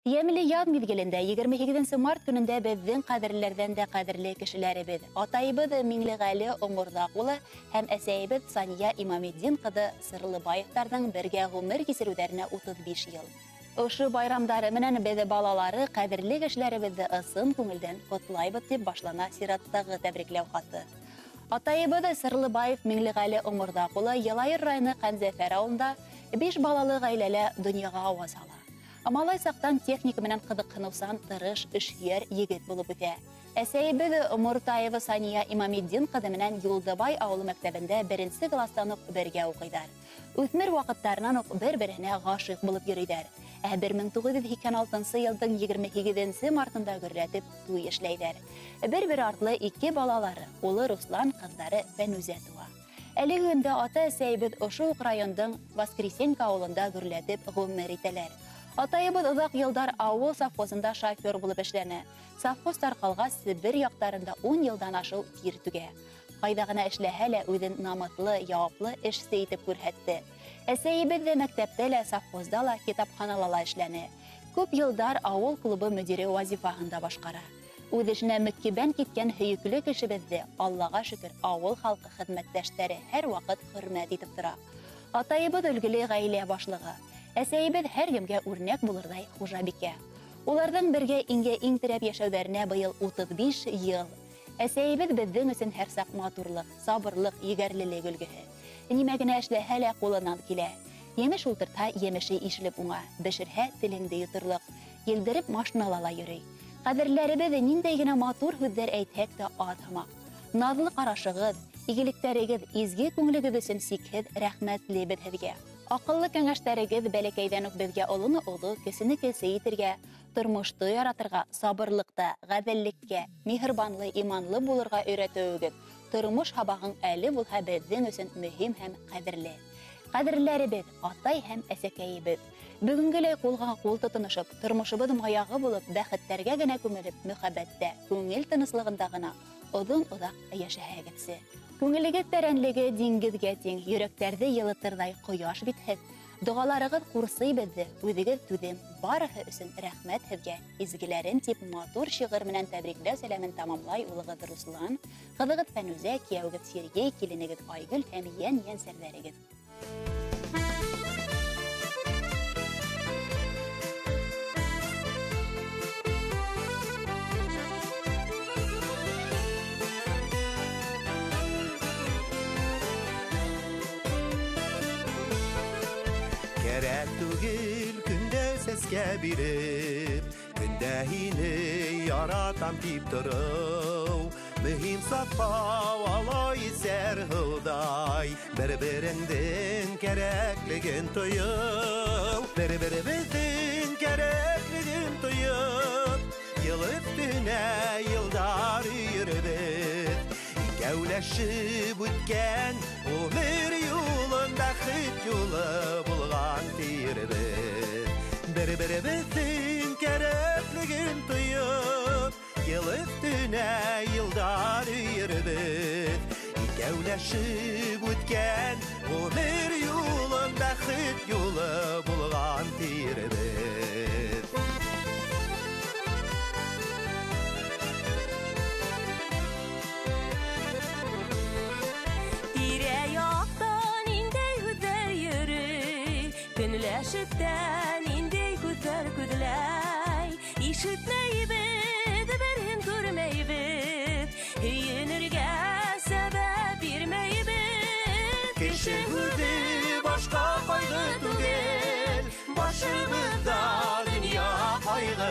Yemli yaz mizgilinde 28 Mart gününde bizden kadirlerden de kadirli kişilerimiz. Atayыбыз Миңлеғали Омурдақулы hem әсәйбіз Сания Имамеддин kızı Sırlıbayevlardan birge gümür geçirülerine 35 yıl. Oşu bayramları menen bizi balaları kadirli kişilerimizi ısın көңілден kutlayıbız deb başlana sirattағы təbrikləv xatı. Atayыбыз Sırlıbayev Миңлеғали Омурдақулы Ялайыр районы Қанзефер ауылында 5 балалы гаиләле дөньяга аваз ала. Малай сақтан техника менен кызыкканусан тырыш ишер егет булып үтә. Әсәйбез Муртаева Сания Имамеддин кызы менен Юлдыбай авылы мәктәбендә 1-нче класстан ук бергә укыйлар. Үтмер вакыттарынан ук бер-беренә гашык булып йөриләр. 1926 елның 28 мартында гөрләтеп туй эшләйләр. Бер-бер артлы 2 балалары, улы Руслан, кыздары Фәнүзә туа. Әле көндә ата әсәйбез ошо ук райондың Воскресенка авылында гөрләтеп гомер итәләр. Атайыбыз ұзақ елдар ауыл совхозында шофер болып эшләне. Совхоз тарқалға Сибир яқтарында 10 елдан ашу тиртүгә. Кайдагына эшләһә лә үҙен намыслы, яуаплы эшсе итеп күрһәтте. Әсәйебез дә мәктәптә лә, совхозда ла, китапханала ла эшләне. Күп елдар ауыл клубы мөдире вазифаһында башкара. Үҙ эшенә мөккибән киткән һөйөкле кешебезде, Аллага шөкер, ауыл халкы хезмәттәштәре һәр вакыт хөрмәт итеп тора. Атайыбыз өлгеле гаилә башлыгы. Әсәйбез һәр кемгә үрнәк булырдай хужабикә. Улардан бергә иң терәп яшәүләренә быел 35 ел. Әсәйбез безнең өчен һәр сак матурлык, сабырлык, егәрлелек өлгеһе. Нимә генә эшләһә лә кулыннан килә. Емеш ултырта, емеше ишелеп уңа, бешерһә телеңдә йотырлык, елдереп машиналала йөри. Кадерләребез ниндәй генә матур һүзләр әйтһәк тә атмак. Назлы карашыгыз, игелектәрегез, изге күңлегез өчен сикһез рәхмәтлебез һезгә. Акыллы кәңәшләрегез бәләкәйдән үк безгә олыны олы, кесене кесе итергә, тормышты яратырга, сабырлыкта, гаделлеккә, миһербанлы, иманлы булырга өйрәтүегез, тормыш һабагың әле булһа безнең өчен мөһим һәм кадерле. Кадерләребез, атай һәм әсәкәйебез, бүгенгеләй кулга кул тотынышып, тормышыбыз маягы булып, бәхеттәргә генә күмелеп, мөхәббәттә, күңел тыныслыгында гына озын-озак яшәһәгез. Күңелегез тәрәнлеге диңгезгә тиң, йөрәктәрҙе йылытырдай ҡояш битһеҙ. Доғаларығыҙ ҡурсый беҙҙе, үҙегеҙ түҙем, барыһы өсөн рәхмәт һеҙгә. Изгеләрен тип матур шиғыр менән тәбрикләү сәләмен тамамлай улығыҙ Руслан, ҡыҙығыҙ Фәнүзә, кейәүегеҙ Сергей, киленегеҙ Айгөл һәм йән-йәнсәрҙәрегеҙ. Kərək tugil kündə səskə birib, kündə hini yaratam tip durub. Mühim satpav alay sərhıday, bir-birindən kərəkligin tuyub. Bir-birimizdən kərəkligin tuyub, yıl üstünə yıldar yürübüz. Gəvləşib ütkən ömür yolunda xit yolu bulğan tiribid. Bir-birimizin kərəkligin tuyub, yıl üstünə yıldar yürübid. Gəvləşib ütkən ömür yolunda xit yolu bulğan tiribid. Günləşibdən indey güzəl güdləy, işitməyibid, birhin görməyibid, heyinirgə səbəb birməyibid. Kişi hüdü başqa qayğı tügel, başımızda dünya qayğı.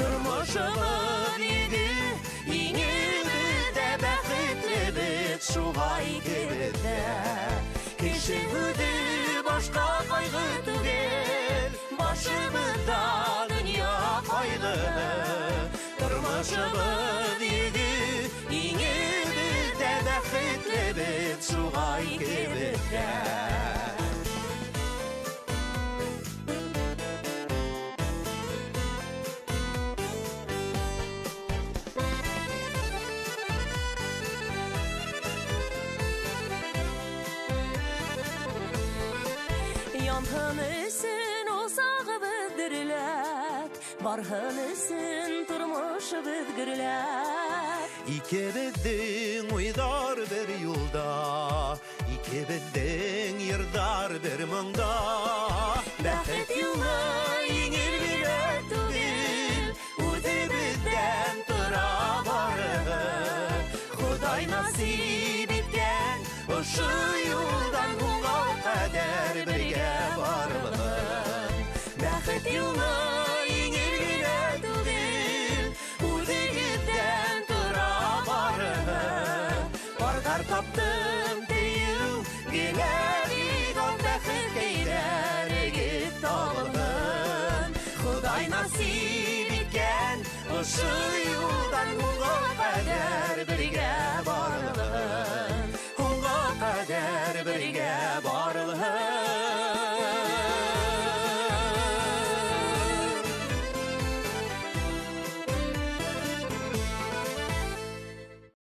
Turmuşumuz idi, yengilbid də bəxtlibiz, şuğay gibiddə. Kişi hüdü başqa qayğı tügel, başımızda dünya qayğı. Turmuşumuz idi, yengilbid də bəxtlibiz, şuğay gibiddə. Yantımısın o sağı bildirirlər, Barhılısın turmuşubuz gürlep. İkebedin uydar bir yolda, İkebedin yırdar bir mında. Bäxet yolu iňir bile tugil, Udy bizden tura barır. Hudaý nasip etgen, Oşu yoldan hunga kadar birge barlığın. Bäxet yolu iňir bile tugil, Udy bizden tura barır. Bargar taptım deyim, Gelerik ol bäxet geyler git tağılın. Hudaý nasip etgen, Oşu yoldan hunga kadar birge barlığın. Hunga kadar birge